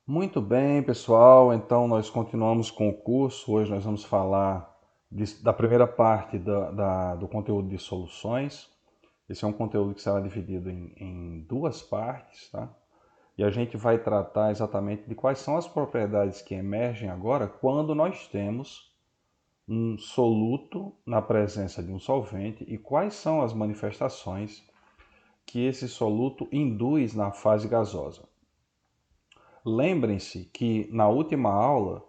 Muito bem, pessoal. Então, nós continuamos com o curso. Hoje nós vamos falar da primeira parte do conteúdo de soluções. Esse é um conteúdo que será dividido em duas partes, tá? E a gente vai tratar exatamente de quais são as propriedades que emergem agora quando nós temos um soluto na presença de um solvente e quais são as manifestações que esse soluto induz na fase gasosa. Lembrem-se que na última aula,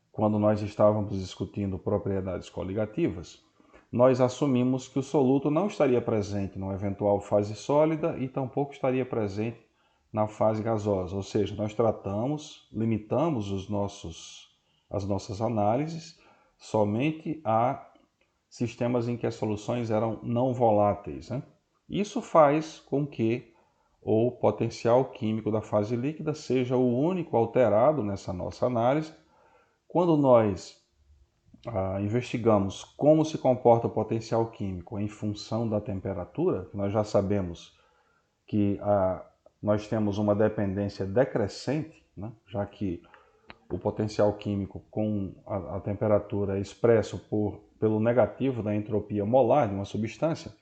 quando nós estávamos discutindo propriedades coligativas, nós assumimos que o soluto não estaria presente numa eventual fase sólida e tampouco estaria presente na fase gasosa, ou seja, nós limitamos as nossas análises somente a sistemas em que as soluções eram não voláteis, né? Isso faz com que o potencial químico da fase líquida seja o único alterado nessa nossa análise. Quando nós investigamos como se comporta o potencial químico em função da temperatura, nós já sabemos que nós temos uma dependência decrescente, né? Já que o potencial químico com a temperatura é expresso pelo negativo da entropia molar de uma substância.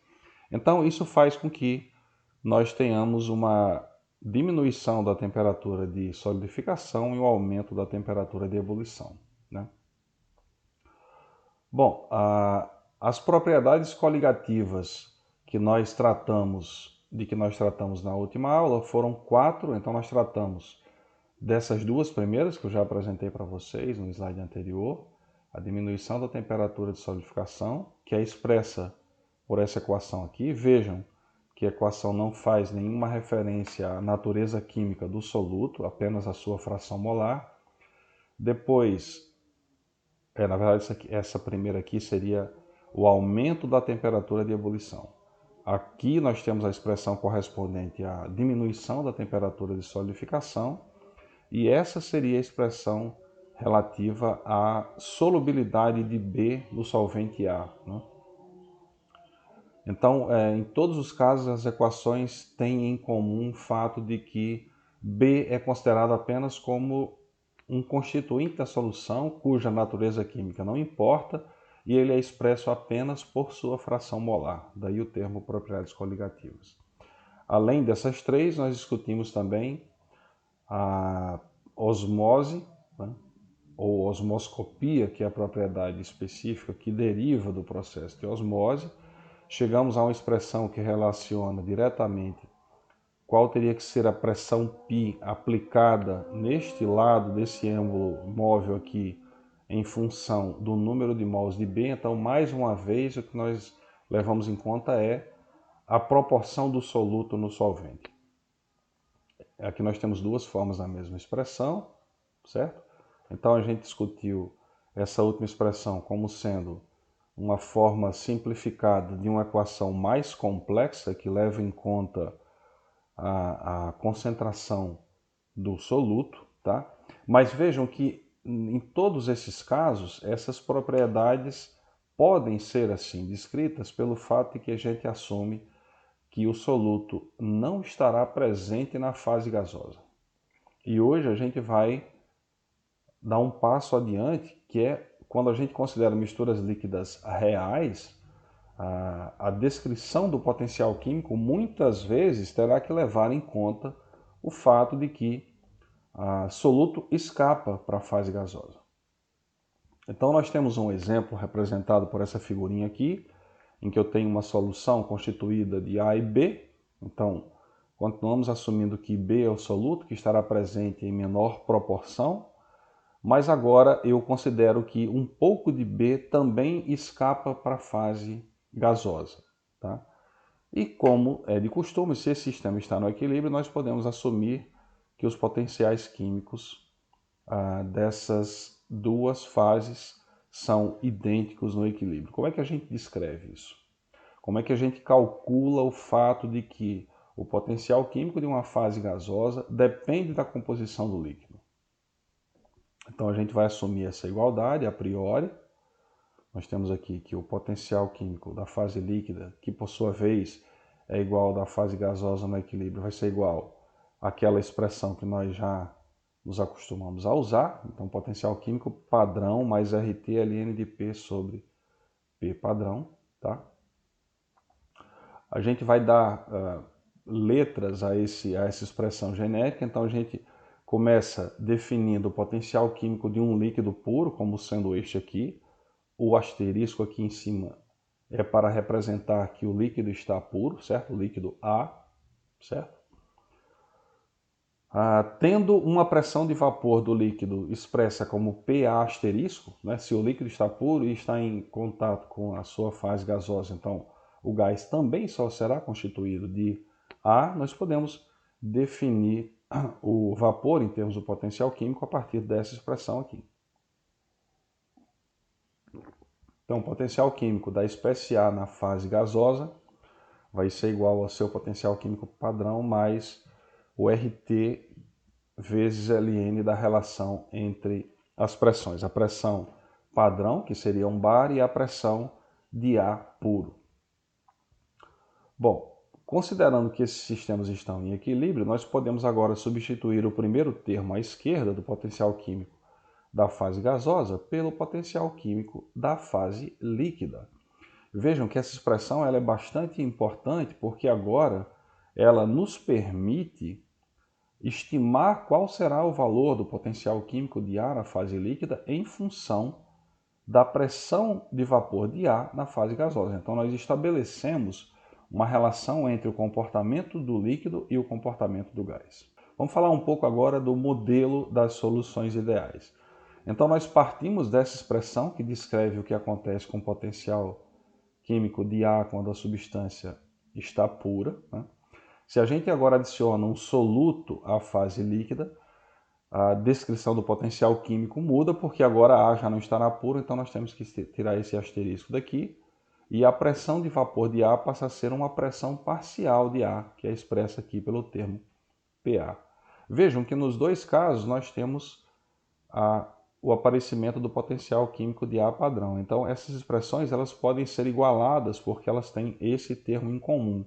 Então, isso faz com que nós tenhamos uma diminuição da temperatura de solidificação e um aumento da temperatura de ebulição, né? Bom, as propriedades coligativas que nós tratamos na última aula foram quatro, então nós tratamos dessas duas primeiras que eu já apresentei para vocês no slide anterior, a diminuição da temperatura de solidificação, que é expressa por essa equação aqui. Vejam que a equação não faz nenhuma referência à natureza química do soluto, apenas a sua fração molar. Depois, na verdade, essa primeira aqui seria o aumento da temperatura de ebulição. Aqui nós temos a expressão correspondente à diminuição da temperatura de solidificação, e essa seria a expressão relativa à solubilidade de B no solvente A, né? Então, em todos os casos, as equações têm em comum o fato de que B é considerado apenas como um constituinte da solução, cuja natureza química não importa, e ele é expresso apenas por sua fração molar, daí o termo propriedades coligativas. Além dessas três, nós discutimos também a osmose, né, ou osmoscopia, que é a propriedade específica que deriva do processo de osmose. Chegamos a uma expressão que relaciona diretamente qual teria que ser a pressão π aplicada neste lado desse êmbolo móvel aqui em função do número de mols de B. Então, mais uma vez, o que nós levamos em conta é a proporção do soluto no solvente. Aqui nós temos duas formas da mesma expressão, certo? Então, a gente discutiu essa última expressão como sendo uma forma simplificada de uma equação mais complexa que leva em conta a concentração do soluto, tá? Mas vejam que em todos esses casos, essas propriedades podem ser assim descritas pelo fato de que a gente assume que o soluto não estará presente na fase gasosa. E hoje a gente vai dar um passo adiante, que é quando a gente considera misturas líquidas reais, a descrição do potencial químico muitas vezes terá que levar em conta o fato de que soluto escapa para a fase gasosa. Então nós temos um exemplo representado por essa figurinha aqui, em que eu tenho uma solução constituída de A e B. Então continuamos assumindo que B é o soluto, que estará presente em menor proporção, mas agora eu considero que um pouco de B também escapa para a fase gasosa, tá? E como é de costume, se esse sistema está no equilíbrio, nós podemos assumir que os potenciais químicos dessas duas fases são idênticos no equilíbrio. Como é que a gente descreve isso? Como é que a gente calcula o fato de que o potencial químico de uma fase gasosa depende da composição do líquido? Então a gente vai assumir essa igualdade a priori. Nós temos aqui que o potencial químico da fase líquida, que por sua vez é igual ao da fase gasosa no equilíbrio, vai ser igual àquela expressão que nós já nos acostumamos a usar. Então, potencial químico padrão mais RT ln de P sobre P padrão. Tá? A gente vai dar letras a essa expressão genérica. Então, a gente começa definindo o potencial químico de um líquido puro, como sendo este aqui. O asterisco aqui em cima é para representar que o líquido está puro, certo? O líquido A, certo? Tendo uma pressão de vapor do líquido expressa como PA asterisco, né? Se o líquido está puro e está em contato com a sua fase gasosa, então o gás também só será constituído de A, nós podemos definir o vapor em termos do potencial químico a partir dessa expressão aqui. Então, o potencial químico da espécie A na fase gasosa vai ser igual ao seu potencial químico padrão mais o RT vezes Ln da relação entre as pressões. A pressão padrão, que seria 1 bar, e a pressão de A puro. Bom, considerando que esses sistemas estão em equilíbrio, nós podemos agora substituir o primeiro termo à esquerda do potencial químico da fase gasosa pelo potencial químico da fase líquida. Vejam que essa expressão ela é bastante importante porque agora ela nos permite estimar qual será o valor do potencial químico de A na fase líquida em função da pressão de vapor de A na fase gasosa. Então nós estabelecemos uma relação entre o comportamento do líquido e o comportamento do gás. Vamos falar um pouco agora do modelo das soluções ideais. Então nós partimos dessa expressão que descreve o que acontece com o potencial químico de A quando a substância está pura, né? Se a gente agora adiciona um soluto à fase líquida, a descrição do potencial químico muda, porque agora A já não estará puro, então nós temos que tirar esse asterisco daqui, e a pressão de vapor de A passa a ser uma pressão parcial de A, que é expressa aqui pelo termo PA. Vejam que nos dois casos nós temos o aparecimento do potencial químico de A padrão. Então essas expressões elas podem ser igualadas porque elas têm esse termo em comum.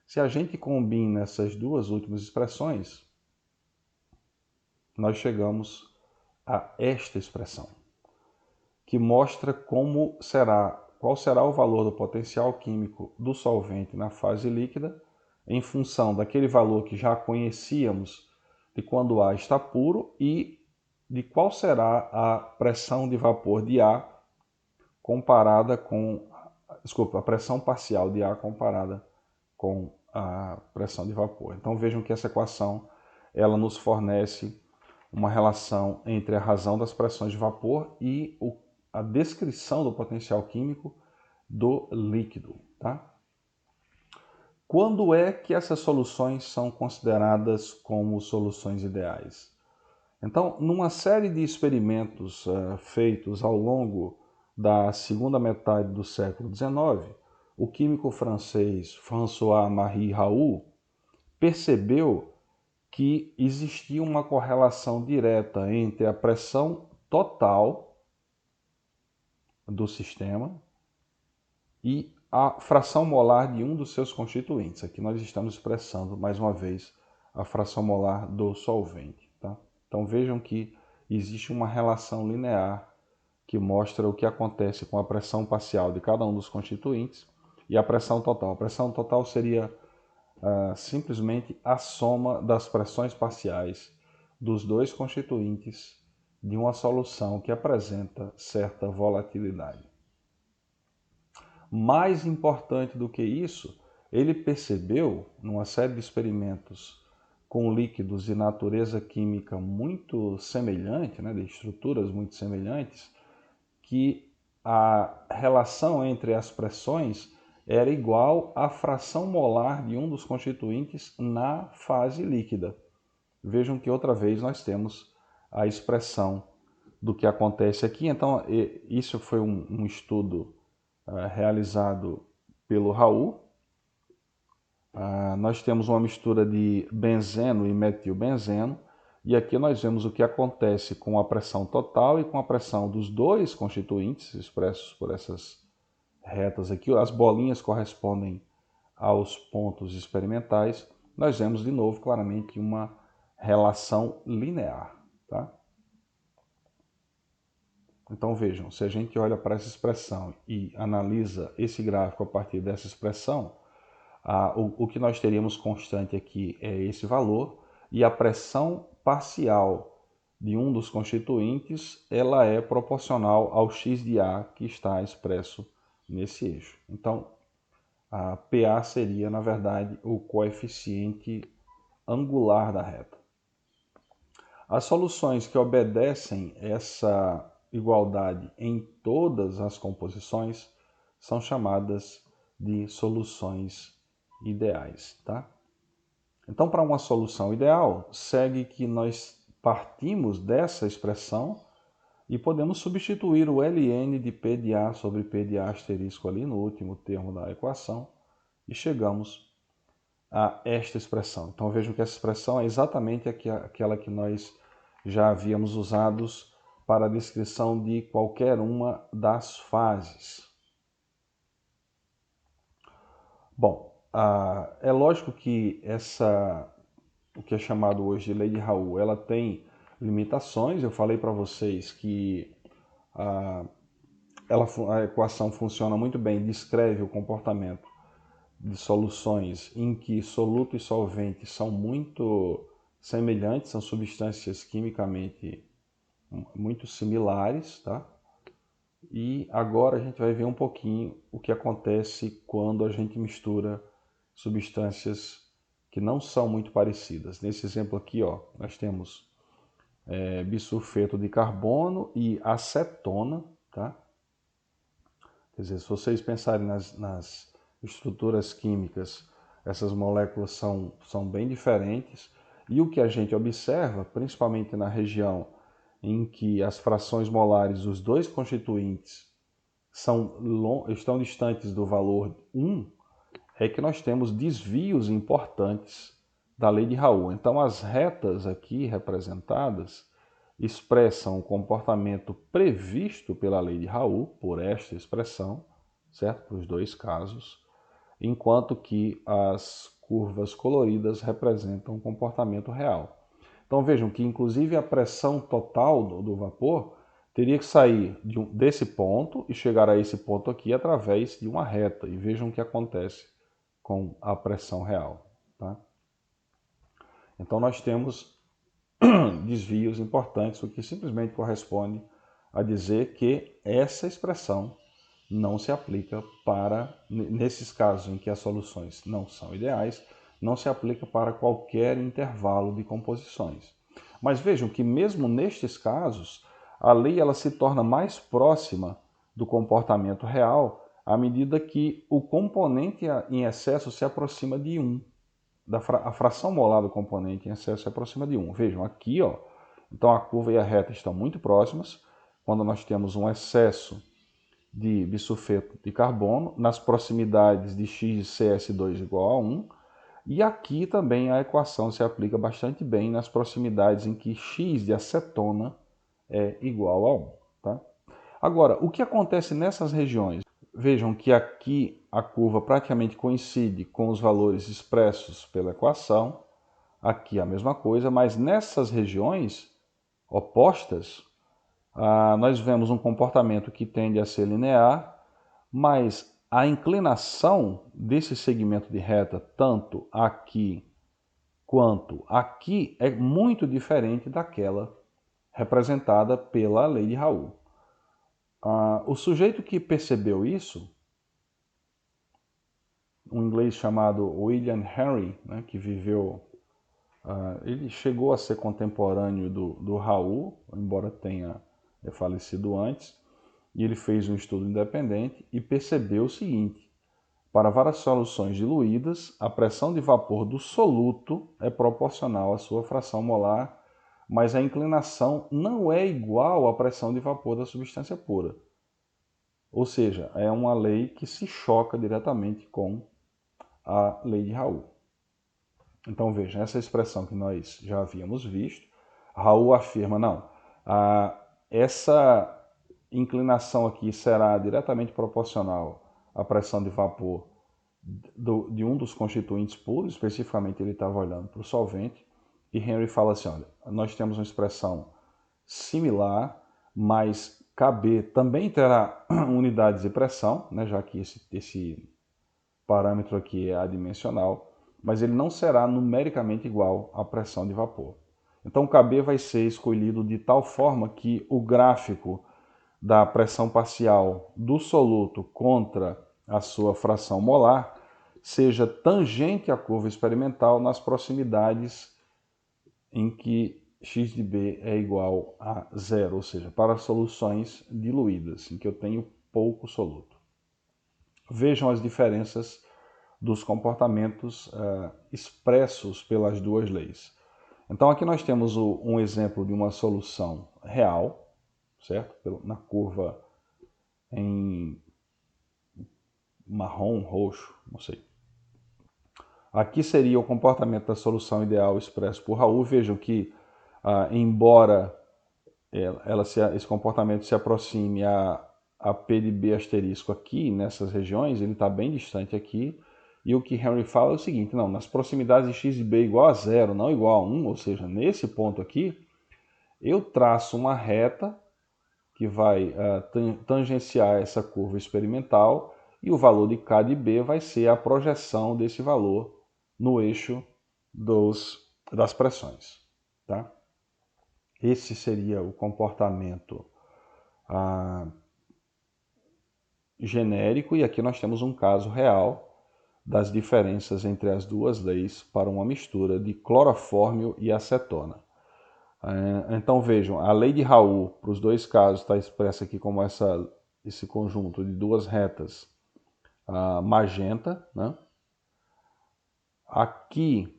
Se a gente combina essas duas últimas expressões, nós chegamos a esta expressão, que mostra qual será o valor do potencial químico do solvente na fase líquida em função daquele valor que já conhecíamos de quando A está puro e de qual será a pressão de vapor de A comparada com, a pressão parcial de A comparada com a pressão de vapor. Então vejam que essa equação ela nos fornece uma relação entre a razão das pressões de vapor e a descrição do potencial químico do líquido. Tá? Quando é que essas soluções são consideradas como soluções ideais? Então, numa série de experimentos feitos ao longo da segunda metade do século XIX, o químico francês François-Marie Raoult percebeu que existia uma correlação direta entre a pressão total do sistema e a fração molar de um dos seus constituintes. Aqui nós estamos expressando, mais uma vez, a fração molar do solvente. Tá? Então vejam que existe uma relação linear que mostra o que acontece com a pressão parcial de cada um dos constituintes e a pressão total. A pressão total seria simplesmente a soma das pressões parciais dos dois constituintes de uma solução que apresenta certa volatilidade. Mais importante do que isso, ele percebeu, numa série de experimentos com líquidos de natureza química muito semelhante, né, de estruturas muito semelhantes, que a relação entre as pressões era igual à fração molar de um dos constituintes na fase líquida. Vejam que outra vez nós temos a expressão do que acontece aqui. Então, isso foi um estudo realizado pelo Raoult. Nós temos uma mistura de benzeno e metilbenzeno, e aqui nós vemos o que acontece com a pressão total e com a pressão dos dois constituintes, expressos por essas retas aqui. As bolinhas correspondem aos pontos experimentais. Nós vemos de novo claramente uma relação linear. tá? Então vejam, se a gente olha para essa expressão e analisa esse gráfico a partir dessa expressão, o que nós teríamos constante aqui é esse valor, e a pressão parcial de um dos constituintes, ela é proporcional ao x de A que está expresso nesse eixo. Então, a PA seria, na verdade, o coeficiente angular da reta. As soluções que obedecem essa igualdade em todas as composições são chamadas de soluções ideais, tá? Então, para uma solução ideal, segue que nós partimos dessa expressão e podemos substituir o ln de P de A sobre P de A asterisco ali no último termo da equação e chegamos a esta expressão. Então vejam que essa expressão é exatamente aquela que nós já havíamos usados para a descrição de qualquer uma das fases. Bom, é lógico que o que é chamado hoje de lei de Raoult, ela tem limitações. Eu falei para vocês que a equação funciona muito bem, descreve o comportamento de soluções em que soluto e solvente são muito semelhantes, são substâncias quimicamente muito similares, tá? E agora a gente vai ver um pouquinho o que acontece quando a gente mistura substâncias que não são muito parecidas. Nesse exemplo aqui, ó, nós temos bisulfeto de carbono e acetona, tá? Quer dizer, se vocês pensarem nas estruturas químicas, essas moléculas são bem diferentes. E o que a gente observa, principalmente na região em que as frações molares, os dois constituintes, estão distantes do valor 1, é que nós temos desvios importantes da lei de Raoult. Então, as retas aqui representadas expressam o comportamento previsto pela lei de Raoult, por esta expressão, certo? Para os dois casos, enquanto que as curvas coloridas representam o comportamento real. Então vejam que inclusive a pressão total do vapor teria que sair desse ponto e chegar a esse ponto aqui através de uma reta. E vejam o que acontece com a pressão real, tá? Então nós temos desvios importantes, o que simplesmente corresponde a dizer que essa expressão não se aplica para, nesses casos em que as soluções não são ideais, não se aplica para qualquer intervalo de composições. Mas vejam que mesmo nestes casos, a lei ela se torna mais próxima do comportamento real à medida que o componente em excesso se aproxima de 1. A fração molar do componente em excesso se aproxima de 1. Vejam aqui, ó, então a curva e a reta estão muito próximas. Quando nós temos um excesso de bisulfeto de carbono, nas proximidades de x de CS2 igual a 1, e aqui também a equação se aplica bastante bem nas proximidades em que x de acetona é igual a 1. Tá? Agora, o que acontece nessas regiões? Vejam que aqui a curva praticamente coincide com os valores expressos pela equação, aqui a mesma coisa, mas nessas regiões opostas, nós vemos um comportamento que tende a ser linear, mas a inclinação desse segmento de reta, tanto aqui quanto aqui, é muito diferente daquela representada pela lei de Raoult. O sujeito que percebeu isso, um inglês chamado William Henry, né, que viveu, ele chegou a ser contemporâneo do Raoult, embora tenha falecido antes, e ele fez um estudo independente e percebeu o seguinte: para várias soluções diluídas, a pressão de vapor do soluto é proporcional à sua fração molar, mas a inclinação não é igual à pressão de vapor da substância pura. Ou seja, é uma lei que se choca diretamente com a lei de Raoult. Então vejam, essa expressão que nós já havíamos visto, Raoult afirma, não, essa inclinação aqui será diretamente proporcional à pressão de vapor de um dos constituintes puros, especificamente ele estava olhando para o solvente, e Henry fala assim, olha, nós temos uma expressão similar, mas KB também terá unidades de pressão, né, já que esse parâmetro aqui é adimensional, mas ele não será numericamente igual à pressão de vapor. Então o KB vai ser escolhido de tal forma que o gráfico da pressão parcial do soluto contra a sua fração molar seja tangente à curva experimental nas proximidades em que x de B é igual a zero, ou seja, para soluções diluídas, em que eu tenho pouco soluto. Vejam as diferenças dos comportamentos expressos pelas duas leis. Então aqui nós temos um exemplo de uma solução real, certo? Na curva em marrom, roxo, não sei. Aqui seria o comportamento da solução ideal expresso por Raoult. Vejam que, embora esse comportamento se aproxime a P de B asterisco aqui, nessas regiões, ele está bem distante aqui. E o que Henry fala é o seguinte, não, nas proximidades de x de B igual a zero, não igual a 1, ou seja, nesse ponto aqui, eu traço uma reta que vai tangenciar essa curva experimental e o valor de K de B vai ser a projeção desse valor no eixo das pressões. Tá? Esse seria o comportamento genérico, e aqui nós temos um caso real das diferenças entre as duas leis para uma mistura de clorofórmio e acetona. Então vejam, a lei de Raoult para os dois casos está expressa aqui como esse conjunto de duas retas magenta. Né? Aqui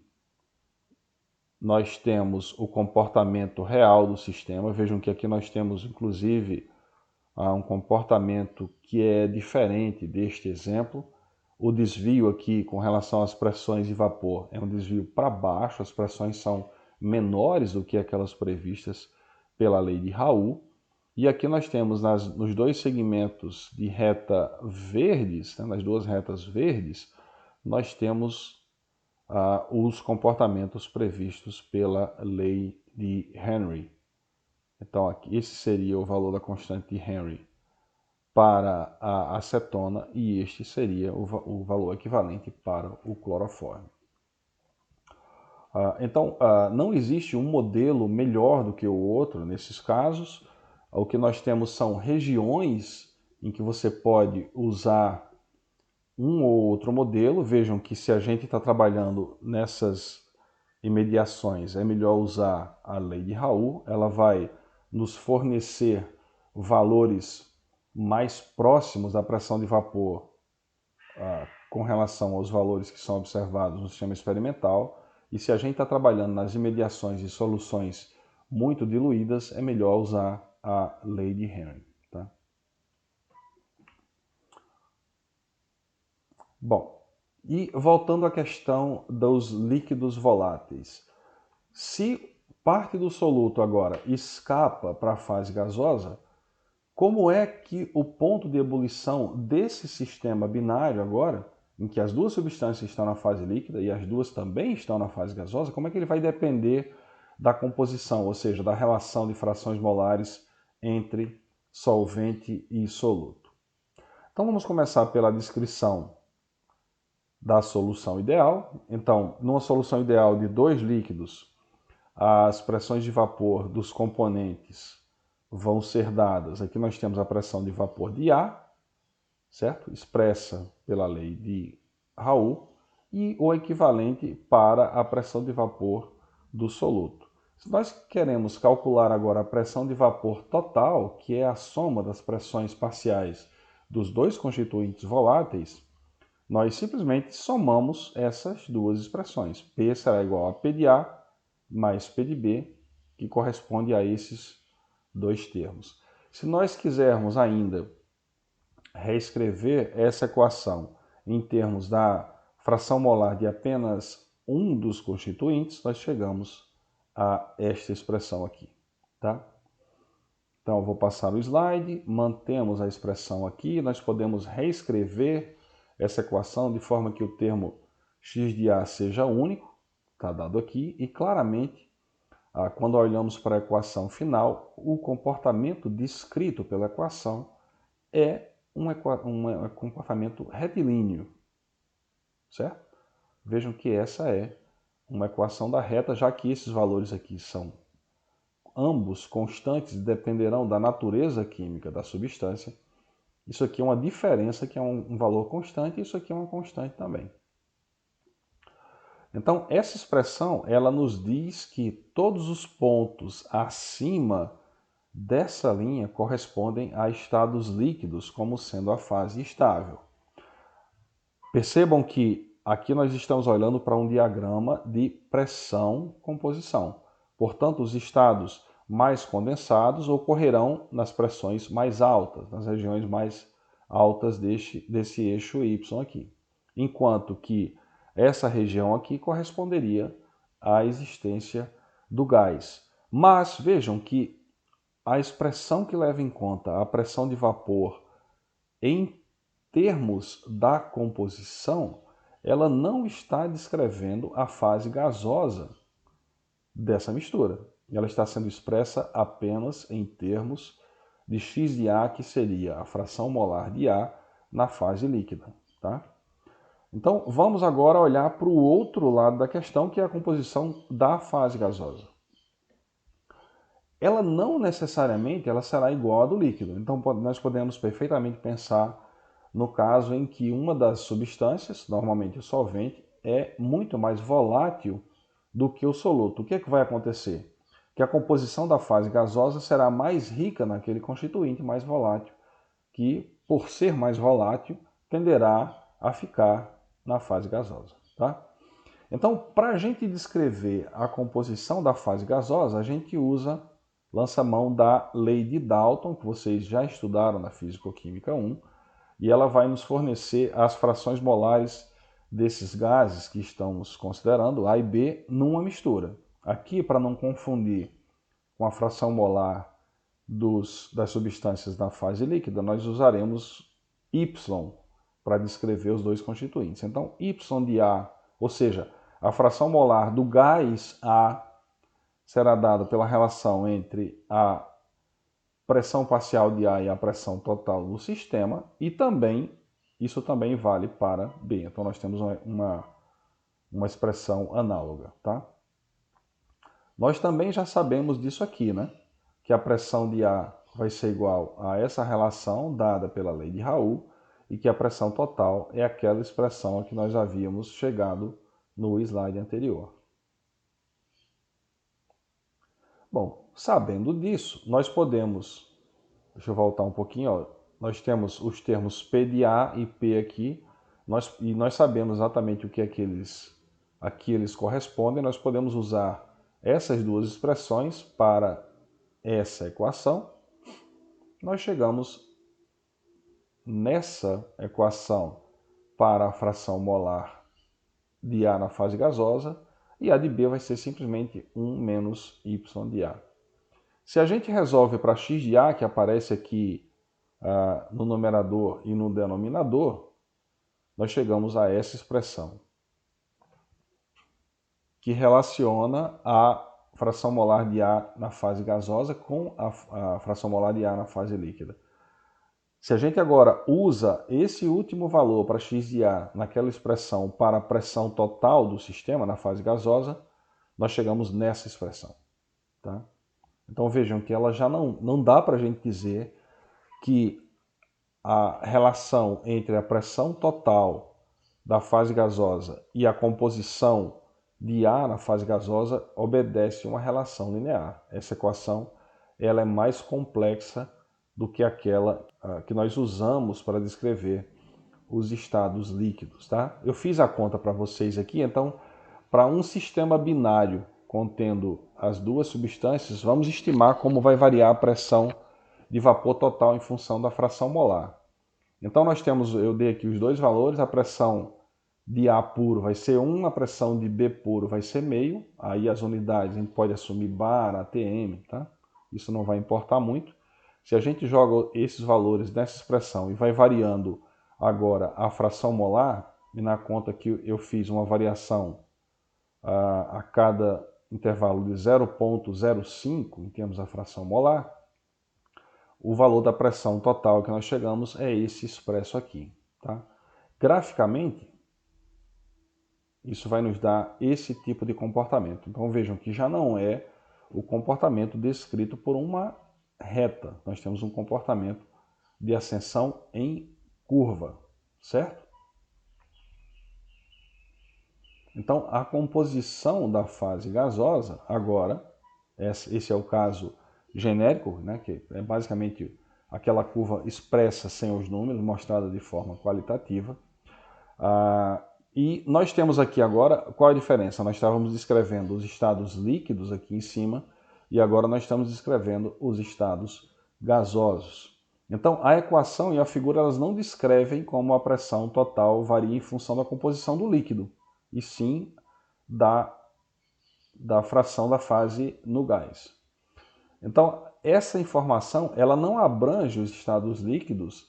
nós temos o comportamento real do sistema. Vejam que aqui nós temos inclusive um comportamento que é diferente deste exemplo. O desvio aqui com relação às pressões de vapor é um desvio para baixo, as pressões são menores do que aquelas previstas pela lei de Raoult. E aqui nós temos nos dois segmentos de reta verdes, né, nas duas retas verdes, nós temos os comportamentos previstos pela lei de Henry. Então aqui, esse seria o valor da constante de Henry para a acetona e este seria o valor equivalente para o clorofórmio. Então, não existe um modelo melhor do que o outro nesses casos. O que nós temos são regiões em que você pode usar um ou outro modelo. Vejam que se a gente está trabalhando nessas imediações, é melhor usar a lei de Raoult. Ela vai nos fornecer valores mais próximos da pressão de vapor com relação aos valores que são observados no sistema experimental. E se a gente está trabalhando nas imediações de soluções muito diluídas, é melhor usar a lei de Henry. Tá? Bom, e voltando à questão dos líquidos voláteis. Se parte do soluto agora escapa para a fase gasosa, como é que o ponto de ebulição desse sistema binário agora, em que as duas substâncias estão na fase líquida e as duas também estão na fase gasosa, como é que ele vai depender da composição, ou seja, da relação de frações molares entre solvente e soluto? Então vamos começar pela descrição da solução ideal. Então, numa solução ideal de dois líquidos, as pressões de vapor dos componentes vão ser dadas. Aqui nós temos a pressão de vapor de A, certo? Expressa pela lei de Raoult, e o equivalente para a pressão de vapor do soluto. Se nós queremos calcular agora a pressão de vapor total, que é a soma das pressões parciais dos dois constituintes voláteis, nós simplesmente somamos essas duas expressões. P será igual a P de A mais P de B, que corresponde a esses dois termos. Se nós quisermos ainda reescrever essa equação em termos da fração molar de apenas um dos constituintes, nós chegamos a esta expressão aqui. Tá? Então, eu vou passar o slide, mantemos a expressão aqui, nós podemos reescrever essa equação de forma que o termo x de A seja único, está dado aqui, e claramente quando olhamos para a equação final, o comportamento descrito pela equação é um comportamento retilíneo, certo? Vejam que essa é uma equação da reta, já que esses valores aqui são ambos constantes e dependerão da natureza química da substância. Isso aqui é uma diferença que é um valor constante e isso aqui é uma constante também. Então, essa expressão, ela nos diz que todos os pontos acima dessa linha correspondem a estados líquidos, como sendo a fase estável. Percebam que aqui nós estamos olhando para um diagrama de pressão-composição. Portanto, os estados mais condensados ocorrerão nas pressões mais altas, nas regiões mais altas desse eixo Y aqui. Enquanto que essa região aqui corresponderia à existência do gás. Mas vejam que a expressão que leva em conta a pressão de vapor em termos da composição, ela não está descrevendo a fase gasosa dessa mistura. Ela está sendo expressa apenas em termos de x de A, que seria a fração molar de A na fase líquida. Tá? Então, vamos agora olhar para o outro lado da questão, que é a composição da fase gasosa. Ela não necessariamente ela será igual à do líquido. Então, nós podemos perfeitamente pensar no caso em que uma das substâncias, normalmente o solvente, é muito mais volátil do que o soluto. O que é que vai acontecer? Que a composição da fase gasosa será mais rica naquele constituinte mais volátil, que, por ser mais volátil, tenderá a ficar na fase gasosa. Tá? Então, para a gente descrever a composição da fase gasosa, a gente lança mão da lei de Dalton, que vocês já estudaram na Físico-Química 1, e ela vai nos fornecer as frações molares desses gases que estamos considerando, A e B, numa mistura. Aqui, para não confundir com a fração molar das substâncias na fase líquida, nós usaremos Y para descrever os dois constituintes. Então, Y de A, ou seja, a fração molar do gás A será dada pela relação entre a pressão parcial de A e a pressão total do sistema, e também isso também vale para B. Então nós temos uma expressão análoga. Tá? Nós também já sabemos disso aqui, né? Que a pressão de A vai ser igual a essa relação dada pela lei de Raoult e que a pressão total é aquela expressão a que nós havíamos chegado no slide anterior. Bom, sabendo disso, nós podemos, deixa eu voltar um pouquinho, ó, nós temos os termos P de A e P aqui, e nós sabemos exatamente o que aqui eles correspondem, nós podemos usar essas duas expressões para essa equação. Nós chegamos nessa equação para a fração molar de A na fase gasosa, e A de B vai ser simplesmente 1 menos Y de A. Se a gente resolve para x de A, que aparece aqui no numerador e no denominador, nós chegamos a essa expressão, que relaciona a fração molar de A na fase gasosa com a fração molar de A na fase líquida. Se a gente agora usa esse último valor para x de A naquela expressão para a pressão total do sistema na fase gasosa, nós chegamos nessa expressão. Tá? Então vejam que ela já não dá para a gente dizer que a relação entre a pressão total da fase gasosa e a composição de A na fase gasosa obedece uma relação linear. Essa equação ela é mais complexa do que aquela que nós usamos para descrever os estados líquidos. Tá? Eu fiz a conta para vocês aqui, então, para um sistema binário contendo as duas substâncias, vamos estimar como vai variar a pressão de vapor total em função da fração molar. Então nós temos, eu dei aqui os dois valores, a pressão de A puro vai ser 1, a pressão de B puro vai ser meio, aí as unidades a gente pode assumir bar, ATM, tá? Isso não vai importar muito. Se a gente joga esses valores nessa expressão e vai variando agora a fração molar, e na conta que eu fiz uma variação a cada intervalo de 0,05 em termos da fração molar, o valor da pressão total que nós chegamos é esse expresso aqui. Tá? Graficamente, isso vai nos dar esse tipo de comportamento. Então vejam que já não é o comportamento descrito por uma reta. Nós temos um comportamento de ascensão em curva, certo? Então a composição da fase gasosa, agora, esse é o caso genérico, né, que é basicamente aquela curva expressa sem os números, mostrada de forma qualitativa. E nós temos aqui agora, qual a diferença? Nós estávamos descrevendo os estados líquidos aqui em cima e agora nós estamos descrevendo os estados gasosos. Então a equação e a figura elas não descrevem como a pressão total varia em função da composição do líquido, e sim da fração da fase no gás. Então essa informação ela não abrange os estados líquidos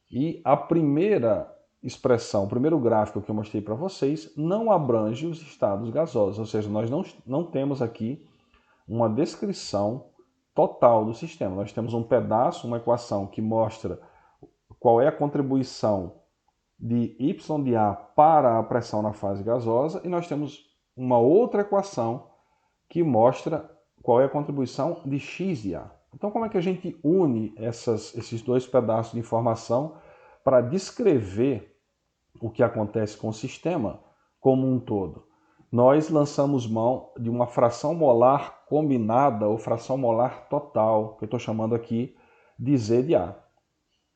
e a primeira expressão, o primeiro gráfico que eu mostrei para vocês, não abrange os estados gasosos, ou seja, nós não temos aqui uma descrição total do sistema. Nós temos um pedaço, uma equação que mostra qual é a contribuição de Y de A para a pressão na fase gasosa, e nós temos uma outra equação que mostra qual é a contribuição de X de A. Então, como é que a gente une esses dois pedaços de informação para descrever o que acontece com o sistema como um todo? Nós lançamos mão de uma fração molar combinada ou fração molar total, que eu estou chamando aqui de Z de A.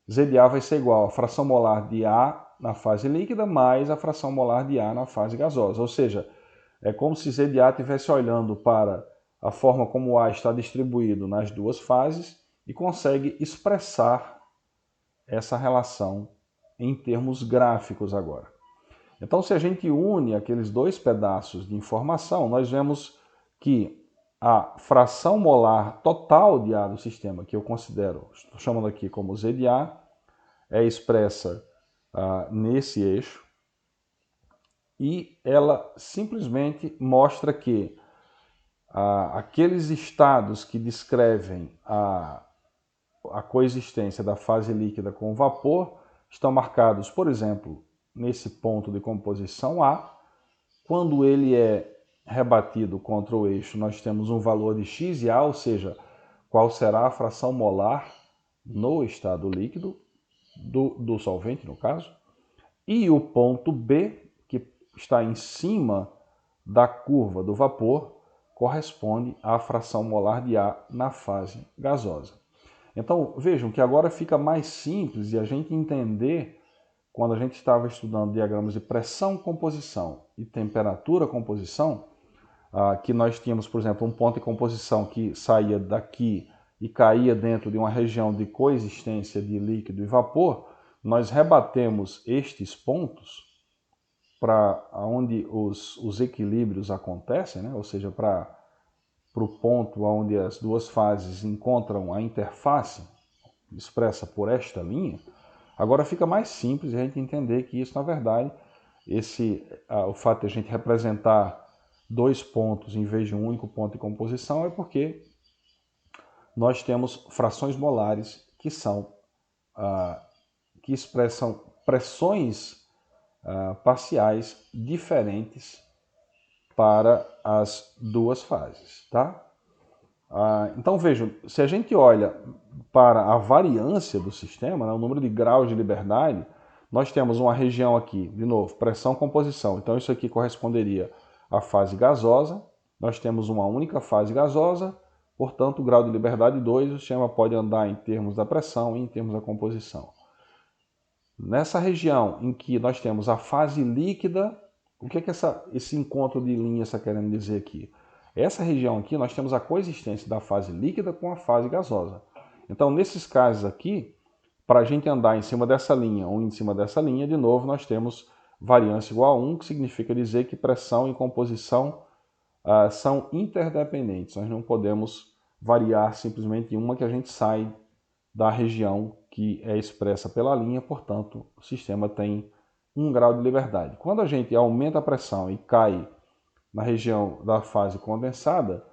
Z de A vai ser igual à fração molar de A na fase líquida mais a fração molar de A na fase gasosa. Ou seja, é como se Z de A estivesse olhando para a forma como o A está distribuído nas duas fases e consegue expressar essa relação em termos gráficos agora. Então, se a gente une aqueles dois pedaços de informação, nós vemos que a fração molar total de A do sistema, que eu considero, estou chamando aqui como Z de A, é expressa nesse eixo, e ela simplesmente mostra que aqueles estados que descrevem a coexistência da fase líquida com o vapor estão marcados, por exemplo, nesse ponto de composição A. Quando ele é rebatido contra o eixo, nós temos um valor de X e A, ou seja, qual será a fração molar no estado líquido, do solvente no caso. E o ponto B, que está em cima da curva do vapor, corresponde à fração molar de A na fase gasosa. Então vejam que agora fica mais simples de a gente entender, quando a gente estava estudando diagramas de pressão-composição e temperatura-composição, que nós tínhamos, por exemplo, um ponto de composição que saía daqui e caía dentro de uma região de coexistência de líquido e vapor, nós rebatemos estes pontos para onde os equilíbrios acontecem, né? Ou seja, para o ponto onde as duas fases encontram a interface, expressa por esta linha. Agora fica mais simples a gente entender que isso, na verdade, o fato de a gente representar dois pontos em vez de um único ponto de composição é porque nós temos frações molares que expressam pressões parciais diferentes para as duas fases, tá? Então vejam, se a gente olha para a variância do sistema, né, o número de graus de liberdade, nós temos uma região aqui, de novo, pressão-composição. Então isso aqui corresponderia à fase gasosa. Nós temos uma única fase gasosa, portanto, o grau de liberdade 2, o sistema pode andar em termos da pressão e em termos da composição. Nessa região em que nós temos a fase líquida, o que é que esse encontro de linhas está querendo dizer aqui? Essa região aqui nós temos a coexistência da fase líquida com a fase gasosa. Então, nesses casos aqui, para a gente andar em cima dessa linha ou em cima dessa linha, de novo, nós temos variância igual a 1, que significa dizer que pressão e composição são interdependentes. Nós não podemos variar simplesmente em uma que a gente sai da região que é expressa pela linha, portanto, o sistema tem 1 grau de liberdade. Quando a gente aumenta a pressão e cai na região da fase condensada,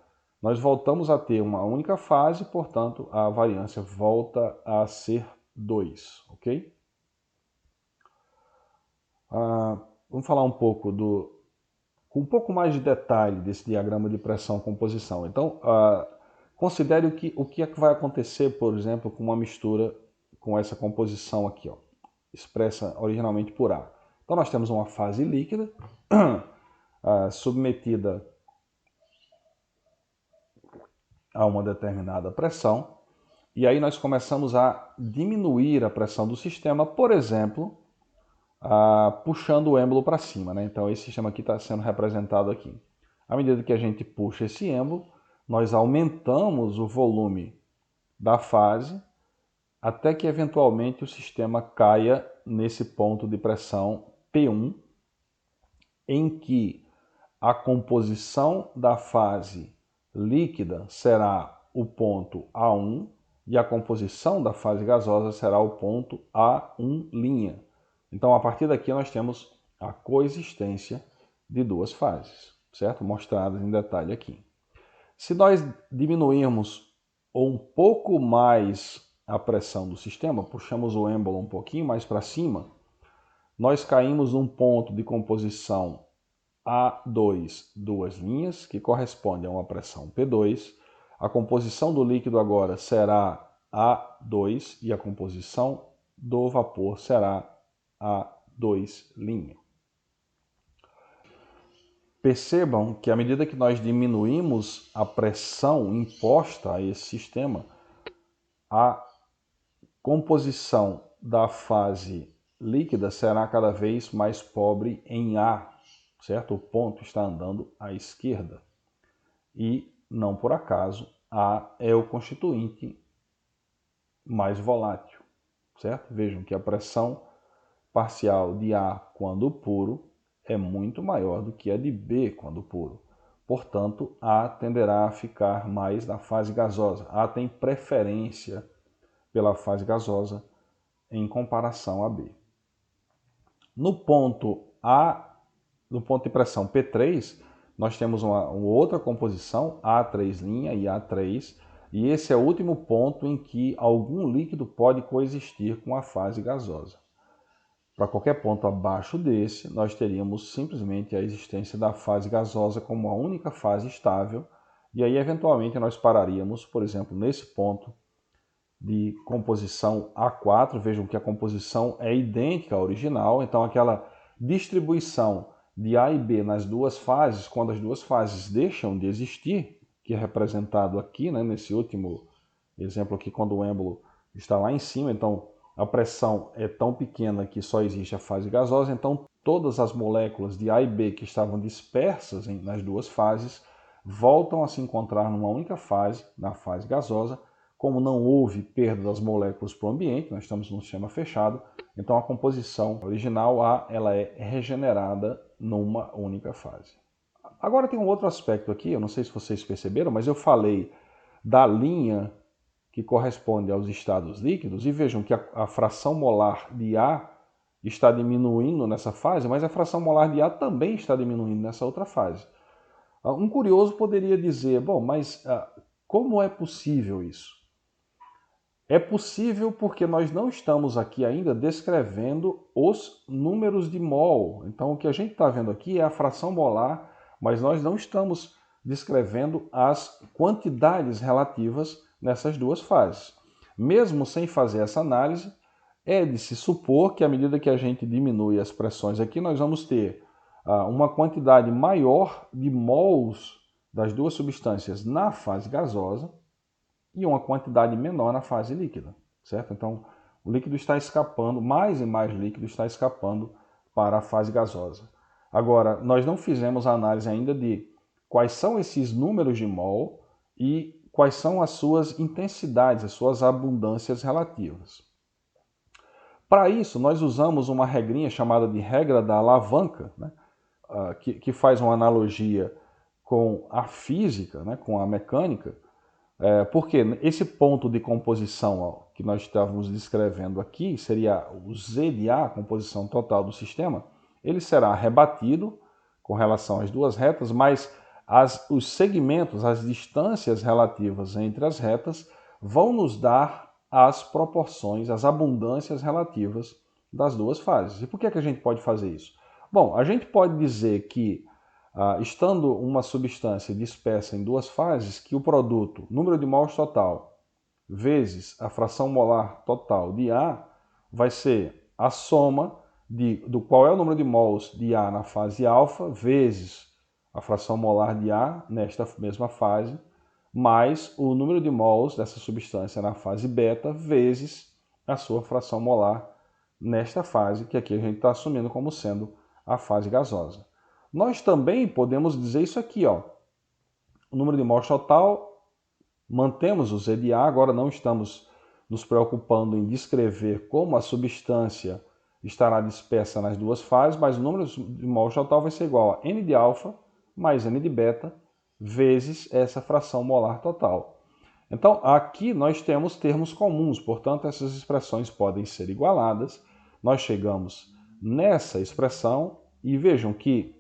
nós voltamos a ter uma única fase, portanto, a variância volta a ser 2, ok? Vamos falar um pouco com um pouco mais de detalhe desse diagrama de pressão-composição. Então, considere o que é que vai acontecer, por exemplo, com uma mistura com essa composição aqui, ó, expressa originalmente por A. Então, nós temos uma fase líquida, submetida a uma determinada pressão, e aí nós começamos a diminuir a pressão do sistema, por exemplo, puxando o êmbolo para cima, né? Então esse sistema aqui está sendo representado aqui. À medida que a gente puxa esse êmbolo, nós aumentamos o volume da fase até que eventualmente o sistema caia nesse ponto de pressão P1, em que a composição da fase líquida será o ponto A1 e a composição da fase gasosa será o ponto A1'. Então, a partir daqui, nós temos a coexistência de duas fases, certo? Mostradas em detalhe aqui. Se nós diminuirmos um pouco mais a pressão do sistema, puxamos o êmbolo um pouquinho mais para cima, nós caímos num ponto de composição A2, duas linhas, que corresponde a uma pressão P2. A composição do líquido agora será A2 e a composição do vapor será A2'. Percebam que à medida que nós diminuímos a pressão imposta a esse sistema, a composição da fase líquida será cada vez mais pobre em A, certo? O ponto está andando à esquerda. E, não por acaso, A é o constituinte mais volátil, certo? Vejam que a pressão parcial de A quando puro é muito maior do que a de B quando puro. Portanto, A tenderá a ficar mais na fase gasosa. A tem preferência pela fase gasosa em comparação a B. No ponto de pressão P3, nós temos uma outra composição, A3' e A3, e esse é o último ponto em que algum líquido pode coexistir com a fase gasosa. Para qualquer ponto abaixo desse, nós teríamos simplesmente a existência da fase gasosa como a única fase estável, e aí eventualmente nós pararíamos, por exemplo, nesse ponto de composição A4, vejam que a composição é idêntica à original, então aquela distribuição de A e B nas duas fases, quando as duas fases deixam de existir, que é representado aqui, né, nesse último exemplo aqui, quando o êmbolo está lá em cima, então a pressão é tão pequena que só existe a fase gasosa, então todas as moléculas de A e B que estavam dispersas nas duas fases voltam a se encontrar numa única fase, na fase gasosa. Como não houve perda das moléculas para o ambiente, nós estamos num sistema fechado, então a composição original A ela é regenerada numa única fase. Agora tem um outro aspecto aqui, eu não sei se vocês perceberam, mas eu falei da linha que corresponde aos estados líquidos, e vejam que a fração molar de A está diminuindo nessa fase, mas a fração molar de A também está diminuindo nessa outra fase. Um curioso poderia dizer, bom, mas como é possível isso? É possível porque nós não estamos aqui ainda descrevendo os números de mol. Então, o que a gente está vendo aqui é a fração molar, mas nós não estamos descrevendo as quantidades relativas nessas duas fases. Mesmo sem fazer essa análise, é de se supor que à medida que a gente diminui as pressões aqui, nós vamos ter uma quantidade maior de mols das duas substâncias na fase gasosa e uma quantidade menor na fase líquida, certo? Então, o líquido está escapando, mais e mais líquido está escapando para a fase gasosa. Agora, nós não fizemos a análise ainda de quais são esses números de mol e quais são as suas intensidades, as suas abundâncias relativas. Para isso, nós usamos uma regrinha chamada de regra da alavanca, né? Que faz uma analogia com a física, né? Com a mecânica, porque esse ponto de composição que nós estávamos descrevendo aqui, seria o Z de A, a composição total do sistema, ele será rebatido com relação às duas retas, mas os segmentos, as distâncias relativas entre as retas vão nos dar as proporções, as abundâncias relativas das duas fases. E por que a gente pode fazer isso? Bom, a gente pode dizer que, estando uma substância dispersa em duas fases, que o produto, número de mols total, vezes a fração molar total de A, vai ser a soma do qual é o número de mols de A na fase alfa, vezes a fração molar de A nesta mesma fase, mais o número de mols dessa substância na fase beta, vezes a sua fração molar nesta fase, que aqui a gente está assumindo como sendo a fase gasosa. Nós também podemos dizer isso aqui, ó. O número de mols total, mantemos o Z de A, agora não estamos nos preocupando em descrever como a substância estará dispersa nas duas fases, mas o número de mols total vai ser igual a N de alfa mais N de beta, vezes essa fração molar total. Então, aqui nós temos termos comuns, portanto, essas expressões podem ser igualadas. Nós chegamos nessa expressão e vejam que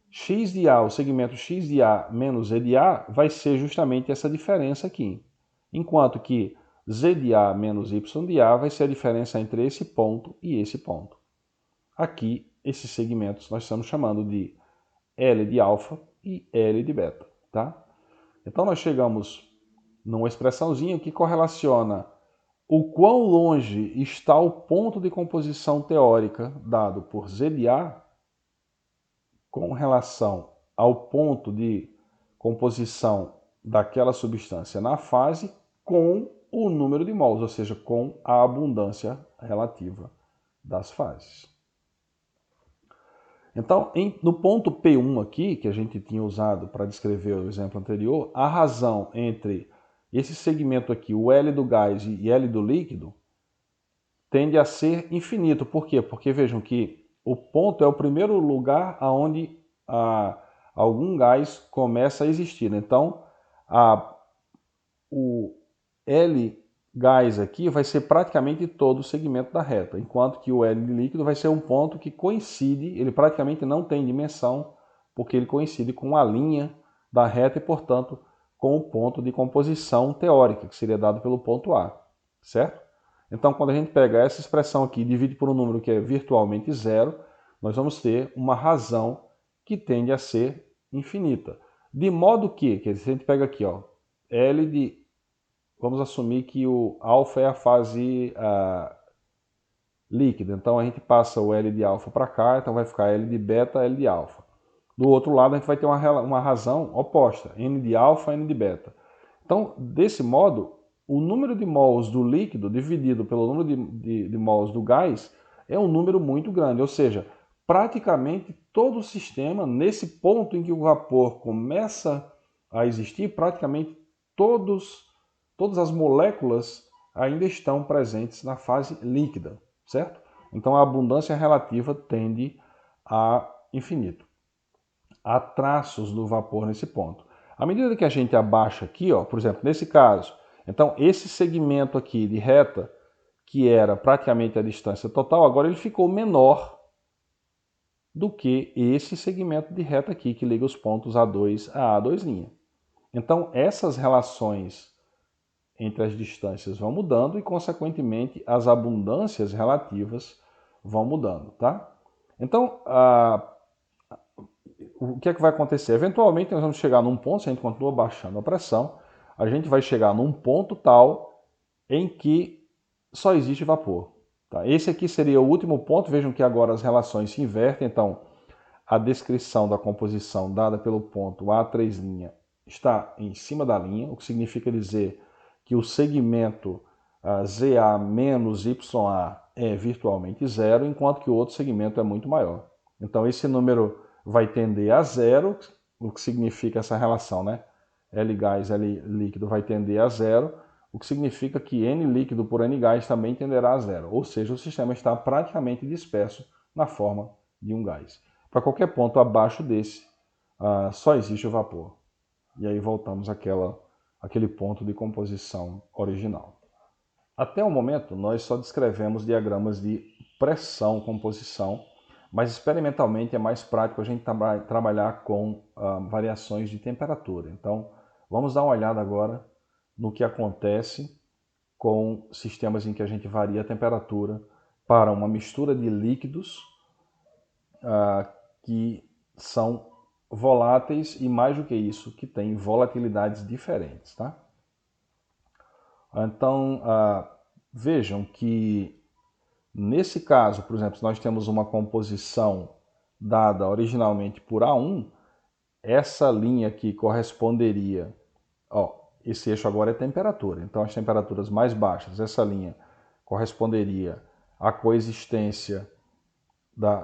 x de A, o segmento x de A menos E de A, vai ser justamente essa diferença aqui. Enquanto que Z de A menos Y de A vai ser a diferença entre esse ponto e esse ponto. Aqui, esses segmentos nós estamos chamando de L de alfa e L de beta, tá? Então nós chegamos numa expressãozinha que correlaciona o quão longe está o ponto de composição teórica dado por Z de A com relação ao ponto de composição daquela substância na fase com o número de mols, ou seja, com a abundância relativa das fases. Então, no ponto P1 aqui, que a gente tinha usado para descrever o exemplo anterior, a razão entre esse segmento aqui, o L do gás e L do líquido, tende a ser infinito. Por quê? Porque vejam que o ponto é o primeiro lugar onde algum gás começa a existir. Então, o L gás aqui vai ser praticamente todo o segmento da reta, enquanto que o L de líquido vai ser um ponto que coincide, ele praticamente não tem dimensão, porque ele coincide com a linha da reta e, portanto, com o ponto de composição teórica, que seria dado pelo ponto A, certo? Então, quando a gente pega essa expressão aqui e divide por um número que é virtualmente zero, nós vamos ter uma razão que tende a ser infinita. De modo que se a gente pega aqui, ó, L de... Vamos assumir que o alfa é a fase líquida. Então a gente passa o L de alfa para cá, então vai ficar L de beta, L de alfa. Do outro lado a gente vai ter uma razão oposta, N de alfa, N de beta. Então, desse modo, o número de mols do líquido dividido pelo número de mols do gás é um número muito grande, ou seja, praticamente todo o sistema, nesse ponto em que o vapor começa a existir, praticamente todas as moléculas ainda estão presentes na fase líquida, certo? Então a abundância relativa tende a infinito. Há traços do vapor nesse ponto. À medida que a gente abaixa aqui, ó, por exemplo, nesse caso, então esse segmento aqui de reta, que era praticamente a distância total, agora ele ficou menor do que esse segmento de reta aqui, que liga os pontos A2 a A2'. Então essas relações entre as distâncias vão mudando e, consequentemente, as abundâncias relativas vão mudando, tá? Então, o que é que vai acontecer? Eventualmente, nós vamos chegar num ponto, se a gente continua baixando a pressão, a gente vai chegar num ponto tal em que só existe vapor. Tá? Esse aqui seria o último ponto. Vejam que agora as relações se invertem. Então, a descrição da composição dada pelo ponto A3' está em cima da linha, o que significa dizer que o segmento ZA menos YA é virtualmente zero, enquanto que o outro segmento é muito maior. Então esse número vai tender a zero, o que significa essa relação, né? L gás, L líquido vai tender a zero, o que significa que N líquido por N gás também tenderá a zero. Ou seja, o sistema está praticamente disperso na forma de um gás. Para qualquer ponto abaixo desse, só existe o vapor. E aí voltamos àquele ponto de composição original. Até o momento, nós só descrevemos diagramas de pressão-composição, mas experimentalmente é mais prático a gente trabalhar com variações de temperatura. Então, vamos dar uma olhada agora no que acontece com sistemas em que a gente varia a temperatura para uma mistura de líquidos que são voláteis e, mais do que isso, que têm volatilidades diferentes. Tá? Então, vejam que nesse caso, por exemplo, se nós temos uma composição dada originalmente por A1, essa linha aqui corresponderia, esse eixo agora é temperatura, então as temperaturas mais baixas, essa linha corresponderia à coexistência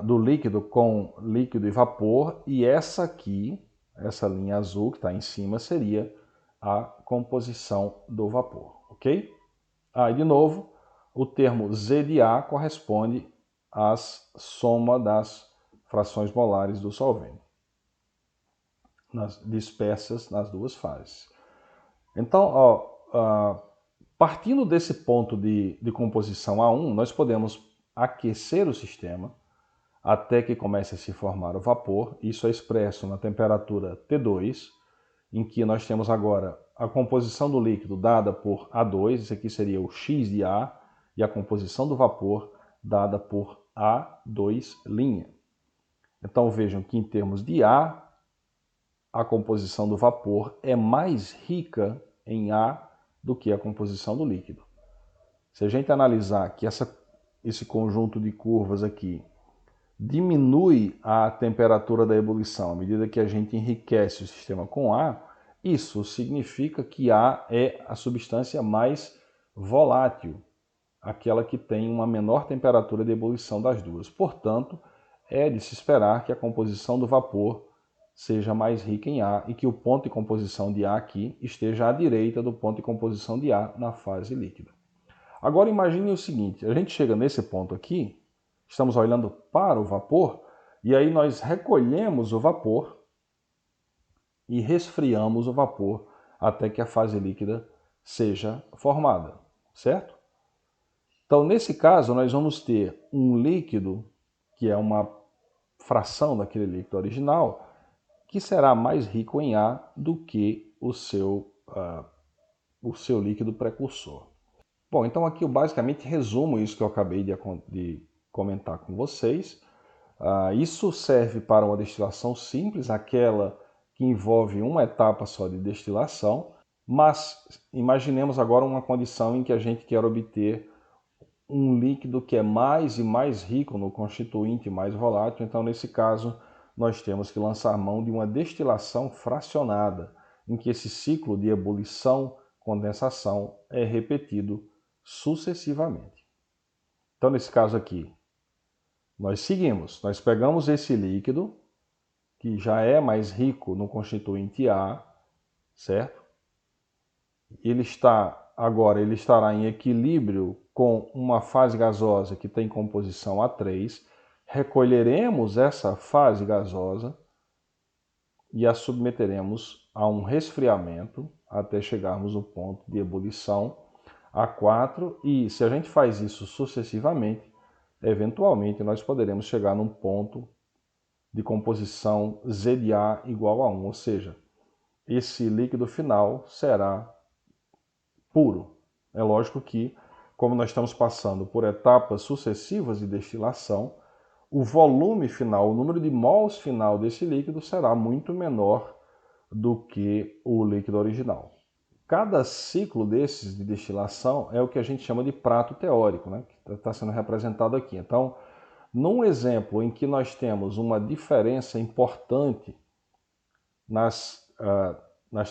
do líquido com líquido e vapor, e essa aqui, essa linha azul que está em cima, seria a composição do vapor, ok? E de novo, o termo Z de A corresponde à soma das frações molares do solvente, dispersas nas duas fases. Então, partindo desse ponto de composição A1, nós podemos aquecer o sistema até que comece a se formar o vapor. Isso é expresso na temperatura T2, em que nós temos agora a composição do líquido dada por A2, esse aqui seria o X de A, e a composição do vapor dada por A2'. Então vejam que em termos de A composição do vapor é mais rica em A do que a composição do líquido. Se a gente analisar que esse conjunto de curvas aqui diminui a temperatura da ebulição à medida que a gente enriquece o sistema com A, isso significa que A é a substância mais volátil, aquela que tem uma menor temperatura de ebulição das duas. Portanto, é de se esperar que a composição do vapor seja mais rica em A e que o ponto de composição de A aqui esteja à direita do ponto de composição de A na fase líquida. Agora imagine o seguinte, a gente chega nesse ponto aqui, estamos olhando para o vapor, e aí nós recolhemos o vapor e resfriamos o vapor até que a fase líquida seja formada, certo? Então, nesse caso, nós vamos ter um líquido, que é uma fração daquele líquido original, que será mais rico em A do que o seu líquido precursor. Bom, então aqui eu basicamente resumo isso que eu acabei de comentar com vocês. Isso serve para uma destilação simples, aquela que envolve uma etapa só de destilação, mas imaginemos agora uma condição em que a gente quer obter um líquido que é mais e mais rico no constituinte mais volátil. Então, nesse caso, nós temos que lançar mão de uma destilação fracionada, em que esse ciclo de ebulição, condensação é repetido sucessivamente. Então, nesse caso aqui, nós pegamos esse líquido, que já é mais rico no constituinte A, certo? Ele estará em equilíbrio com uma fase gasosa que tem composição A3, recolheremos essa fase gasosa e a submeteremos a um resfriamento até chegarmos no ponto de ebulição A4, e se a gente faz isso sucessivamente, eventualmente nós poderemos chegar num ponto de composição Z de A igual a 1, ou seja, esse líquido final será puro. É lógico que, como nós estamos passando por etapas sucessivas de destilação, o volume final, o número de mols final desse líquido será muito menor do que o líquido original. Cada ciclo desses de destilação é o que a gente chama de prato teórico, né? Que está sendo representado aqui. Então, num exemplo em que nós temos uma diferença importante nas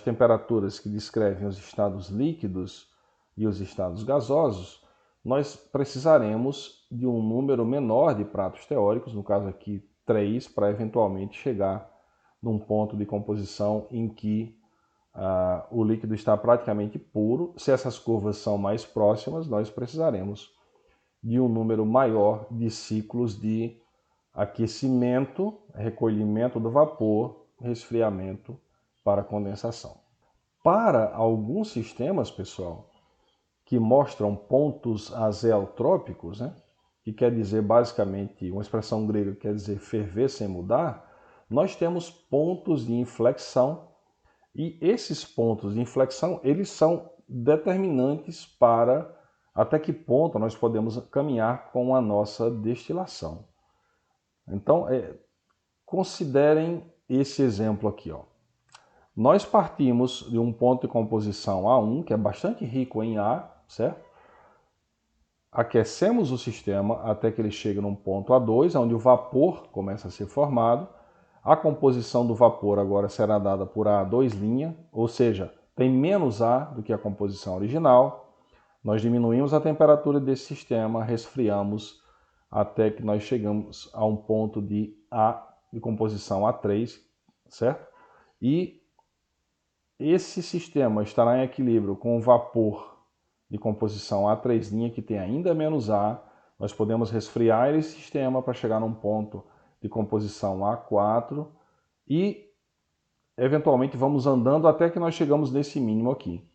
temperaturas que descrevem os estados líquidos e os estados gasosos, nós precisaremos de um número menor de pratos teóricos, no caso aqui 3, para eventualmente chegar num ponto de composição em que o líquido está praticamente puro. Se essas curvas são mais próximas, nós precisaremos de um número maior de ciclos de aquecimento, recolhimento do vapor, resfriamento para condensação. Para alguns sistemas, pessoal, que mostram pontos azeotrópicos, né, que quer dizer basicamente, uma expressão grega que quer dizer ferver sem mudar, nós temos pontos de inflexão e esses pontos de inflexão, eles são determinantes para até que ponto nós podemos caminhar com a nossa destilação. Então, considerem esse exemplo aqui, ó. Nós partimos de um ponto de composição A1, que é bastante rico em A, certo? Aquecemos o sistema até que ele chegue num ponto A2, onde o vapor começa a ser formado. A composição do vapor agora será dada por A2', ou seja, tem menos A do que a composição original. Nós diminuímos a temperatura desse sistema, resfriamos até que nós chegamos a um ponto de composição A3, certo? E esse sistema estará em equilíbrio com o vapor de composição A3', que tem ainda menos A. Nós podemos resfriar esse sistema para chegar num ponto de composição A4 e, eventualmente, vamos andando até que nós chegamos nesse mínimo aqui.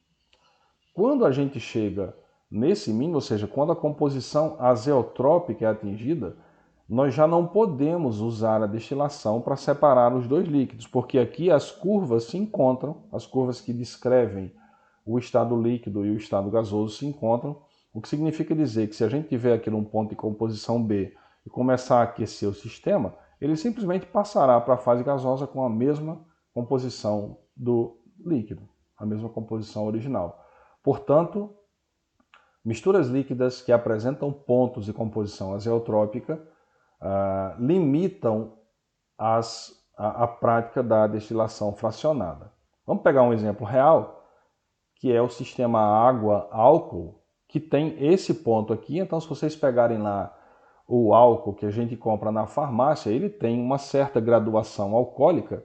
Quando a gente chega nesse mínimo, ou seja, quando a composição azeotrópica é atingida, nós já não podemos usar a destilação para separar os dois líquidos, porque aqui as curvas se encontram, as curvas que descrevem o estado líquido e o estado gasoso se encontram, o que significa dizer que se a gente tiver aqui num ponto de composição B e começar a aquecer o sistema, ele simplesmente passará para a fase gasosa com a mesma composição do líquido, a mesma composição original. Portanto, misturas líquidas que apresentam pontos de composição azeotrópica limitam a prática da destilação fracionada. Vamos pegar um exemplo real, que é o sistema água-álcool, que tem esse ponto aqui. Então, se vocês pegarem lá o álcool que a gente compra na farmácia, ele tem uma certa graduação alcoólica,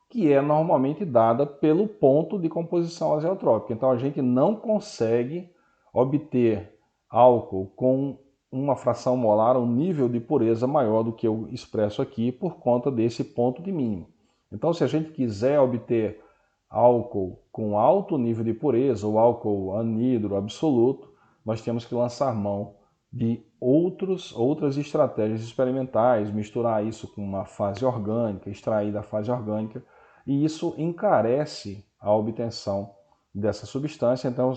que é normalmente dada pelo ponto de composição azeotrópica. Então, a gente não consegue obter álcool com uma fração molar, um nível de pureza maior do que eu expresso aqui, por conta desse ponto de mínimo. Então, se a gente quiser obter álcool com alto nível de pureza, ou álcool anidro absoluto, nós temos que lançar mão de outras estratégias experimentais, misturar isso com uma fase orgânica, extrair da fase orgânica, e isso encarece a obtenção dessa substância. Então,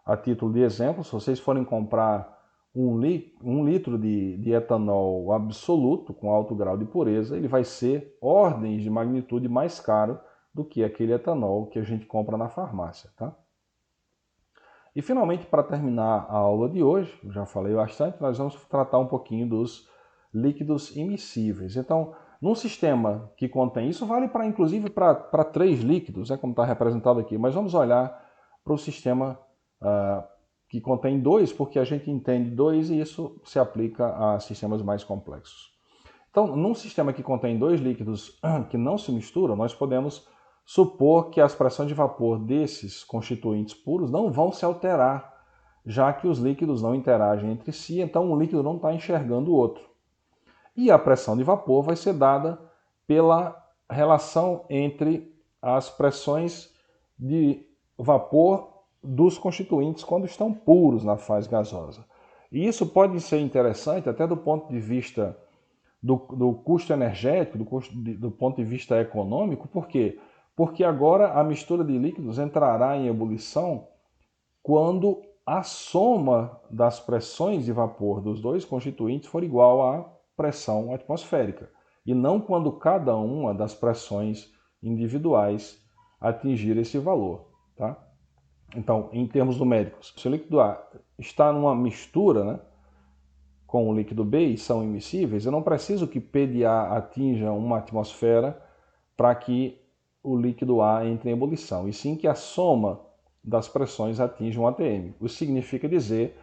a título de exemplo, se vocês forem comprar um litro de etanol absoluto, com alto grau de pureza, ele vai ser ordens de magnitude mais caro do que aquele etanol que a gente compra na farmácia, tá? E finalmente, para terminar a aula de hoje, já falei bastante, nós vamos tratar um pouquinho dos líquidos immiscíveis. Então, num sistema que contém, isso vale inclusive para 3 líquidos, como está representado aqui, mas vamos olhar para o sistema que contém 2, porque a gente entende 2 e isso se aplica a sistemas mais complexos. Então, num sistema que contém 2 líquidos que não se misturam, nós podemos supor que as pressões de vapor desses constituintes puros não vão se alterar, já que os líquidos não interagem entre si, então um líquido não está enxergando o outro. E a pressão de vapor vai ser dada pela relação entre as pressões de vapor dos constituintes quando estão puros na fase gasosa. E isso pode ser interessante até do ponto de vista do custo energético, do ponto de vista econômico. Por quê? Porque agora a mistura de líquidos entrará em ebulição quando a soma das pressões de vapor dos dois constituintes for igual à pressão atmosférica, e não quando cada uma das pressões individuais atingir esse valor, tá? Então, em termos numéricos, se o líquido A está numa mistura, né, com o líquido B e são immiscíveis, eu não preciso que P de A atinja uma atmosfera para que o líquido A entre em ebulição, e sim que a soma das pressões atinja um atm. Isso significa dizer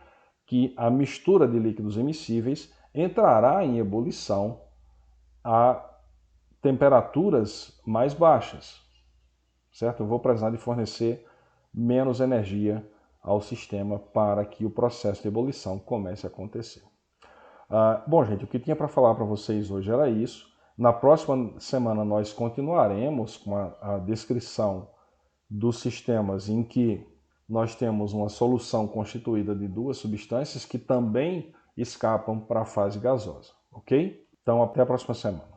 que a mistura de líquidos immiscíveis entrará em ebulição a temperaturas mais baixas, certo? Eu vou precisar de fornecer menos energia ao sistema para que o processo de ebulição comece a acontecer. Bom, gente, o que tinha para falar para vocês hoje era isso. Na próxima semana nós continuaremos com a descrição dos sistemas em que nós temos uma solução constituída de 2 substâncias que também escapam para a fase gasosa, ok? Então, até a próxima semana.